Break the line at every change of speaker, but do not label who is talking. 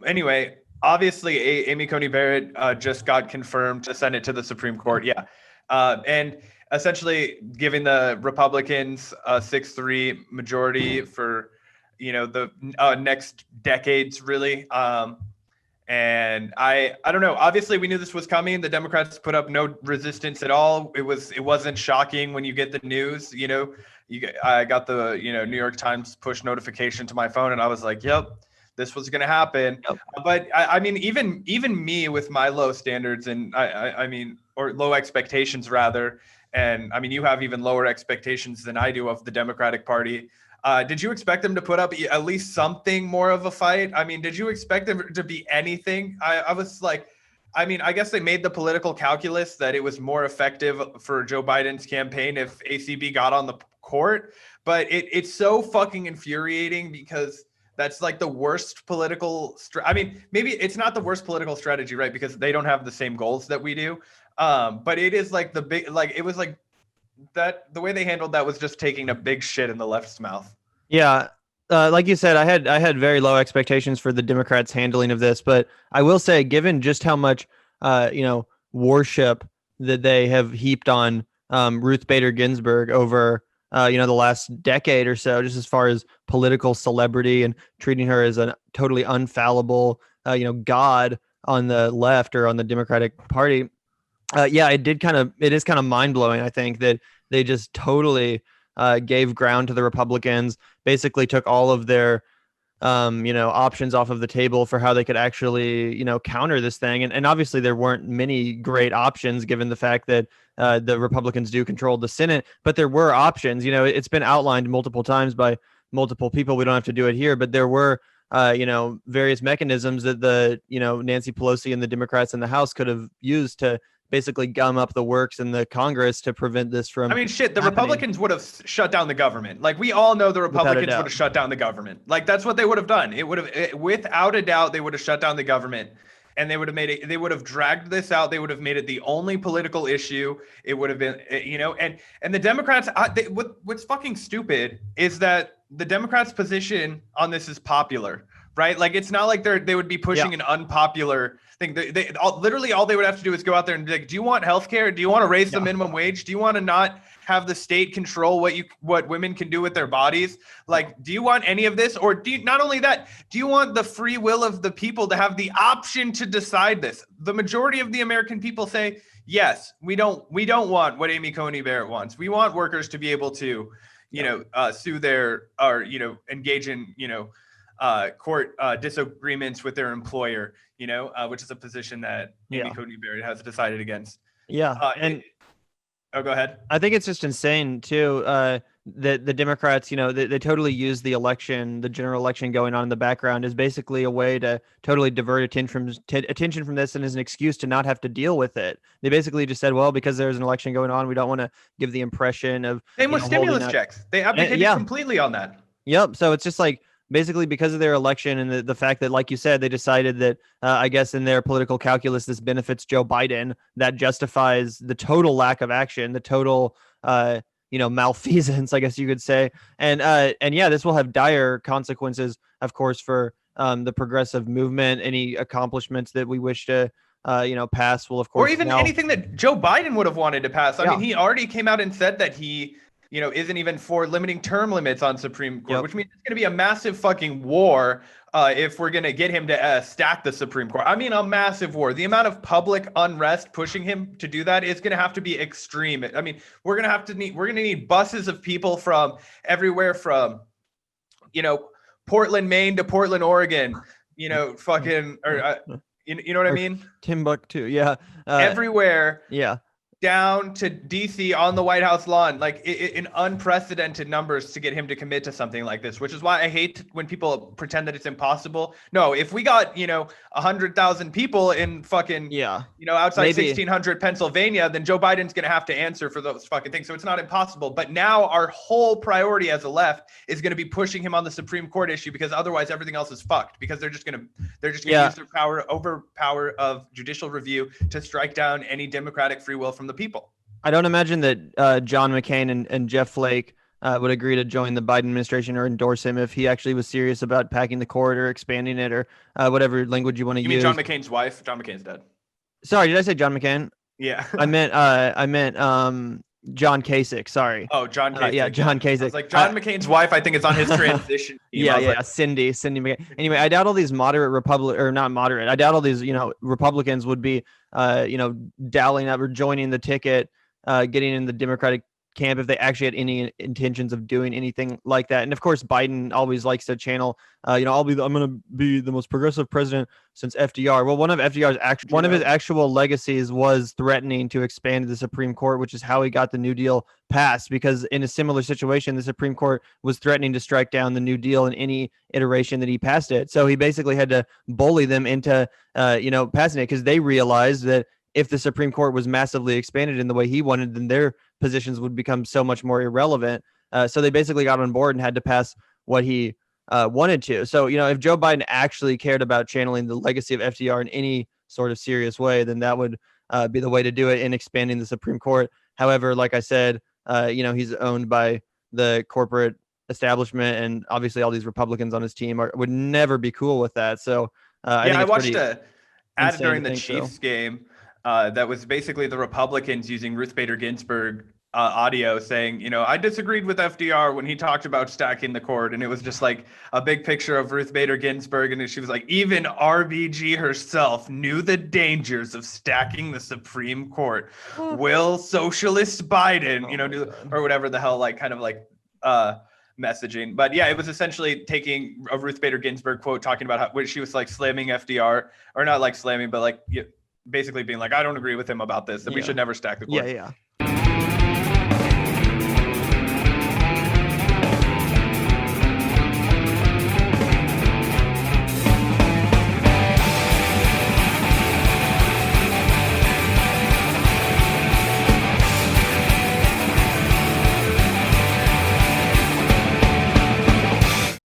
anyway, obviously, Amy Coney Barrett just got confirmed to send it to the Supreme Court. Yeah. And essentially giving the Republicans a 6-3 majority for, the next decades, really. And I don't know. Obviously, we knew this was coming. The Democrats put up no resistance at all. It wasn't shocking when you get the news. I got the New York Times push notification to my phone, and I was like, "Yep, this was going to happen."
Yep.
But I mean, even me with my low standards and I mean, or low expectations rather, and I mean, you have even lower expectations than I do of the Democratic Party. Did you expect them to put up at least something more of a fight? I mean, did you expect them to be anything? I was like, I mean, I guess they made the political calculus that it was more effective for Joe Biden's campaign if ACB got on the court. But it's so fucking infuriating because that's like the worst political I mean, maybe it's not the worst political strategy, right? Because they don't have the same goals that we do. But it is like it was like, that the way they handled that was just taking a big shit in the left's mouth.
Yeah. Like you said, I had very low expectations for the Democrats' handling of this, but I will say, given just how much, worship that they have heaped on Ruth Bader Ginsburg over, the last decade or so, just as far as political celebrity and treating her as a totally unfallible, god on the left or on the Democratic Party. It is kind of mind blowing. I think that they just totally gave ground to the Republicans, basically took all of their, options off of the table for how they could actually, counter this thing. And obviously there weren't many great options given the fact that the Republicans do control the Senate, but there were options. It's been outlined multiple times by multiple people. We don't have to do it here, but there were various mechanisms that the, Nancy Pelosi and the Democrats in the House could have used to basically gum up the works in the Congress to prevent this from
I mean, shit, the
happening.
Republicans would have shut down the government. Like, we all know the Republicans would have shut down the government. Like, that's what they would have done. Without a doubt, they would have shut down the government, and they would have dragged this out. They would have made it the only political issue. It would have been, and the Democrats, what's fucking stupid is that the Democrats' position on this is popular, right? Like, it's not like they would be pushing an unpopular thing. Literally all they would have to do is go out there and be like, do you want healthcare? Do you want to raise the minimum wage? Do you want to not have the state control what women can do with their bodies? Like, do you want any of this? Or not only that, do you want the free will of the people to have the option to decide this? The majority of the American people say, yes, we don't want what Amy Coney Barrett wants. We want workers to be able to, sue engage in, court disagreements with their employer, which is a position that Amy Coney Barrett has decided against.
Yeah.
Go ahead.
I think it's just insane too, that the Democrats, they totally use the general election going on in the background as basically a way to totally divert attention from this and as an excuse to not have to deal with it. They basically just said, well, because there's an election going on, we don't want to give the impression of
same with stimulus checks. They abdicated completely on that.
Yep. So it's just like, basically because of their election and the fact that, like you said, they decided that, I guess in their political calculus, this benefits Joe Biden, that justifies the total lack of action, the total, malfeasance, I guess you could say. And this will have dire consequences, of course, for the progressive movement. Any accomplishments that we wish to, pass will, of course.
Or even anything that Joe Biden would have wanted to pass. I mean, he already came out and said that he isn't even for limiting term limits on Supreme Court, which means it's going to be a massive fucking war if we're going to get him to stack the Supreme Court. I mean, a massive war. The amount of public unrest pushing him to do that is going to have to be extreme. I mean, we're going to need buses of people from everywhere from, Portland, Maine to Portland, Oregon, fucking, or, you know what I mean?
Timbuktu. Yeah.
Everywhere.
Yeah.
Down to DC on the White House lawn, like in unprecedented numbers to get him to commit to something like this, which is why I hate when people pretend that it's impossible. No, if we got, 100,000 people in fucking, outside 1600 Pennsylvania, then Joe Biden's going to have to answer for those fucking things. So it's not impossible. But now our whole priority as a left is going to be pushing him on the Supreme Court issue, because otherwise everything else is fucked, because they're just going to use their power of judicial review to strike down any democratic free will from the people.
I don't imagine that John McCain and Jeff Flake would agree to join the Biden administration or endorse him if he actually was serious about packing the court or expanding it or whatever language you want to use.
You mean John McCain's wife? John McCain's dead.
Sorry, did I say John McCain?
Yeah.
I meant John Kasich. Sorry.
Oh, John Kasich.
Yeah, John Kasich.
I was like, John McCain's wife, I think, is on his transition team.
Yeah,
like,
Cindy McCain. Anyway, I doubt all these moderate not moderate. I doubt all these, Republicans would be, dallying up or joining the ticket, getting in the Democratic camp if they actually had any intentions of doing anything like that. And of course, Biden always likes to channel, I'm going to be the most progressive president since FDR. Well, one of his actual legacies was threatening to expand the Supreme Court, which is how he got the New Deal passed, because in a similar situation, the Supreme Court was threatening to strike down the New Deal in any iteration that he passed it. So he basically had to bully them into, passing it, because they realized that if the Supreme Court was massively expanded in the way he wanted, then their positions would become so much more irrelevant. So they basically got on board and had to pass what he wanted to. So, if Joe Biden actually cared about channeling the legacy of FDR in any sort of serious way, then that would be the way to do it in expanding the Supreme Court. However, like I said, he's owned by the corporate establishment, and obviously all these Republicans on his team would never be cool with that. So I
watched an ad during the Chiefs game. That was basically the Republicans using Ruth Bader Ginsburg audio saying, I disagreed with FDR when he talked about stacking the court. And it was just like a big picture of Ruth Bader Ginsburg. And she was like, even RBG herself knew the dangers of stacking the Supreme Court. Will socialist Biden, or whatever the hell, messaging. But yeah, it was essentially taking a Ruth Bader Ginsburg quote, talking about how she was like slamming FDR, or not like slamming, but like basically being like, I don't agree with him about this, that we should never stack the court.
Yeah.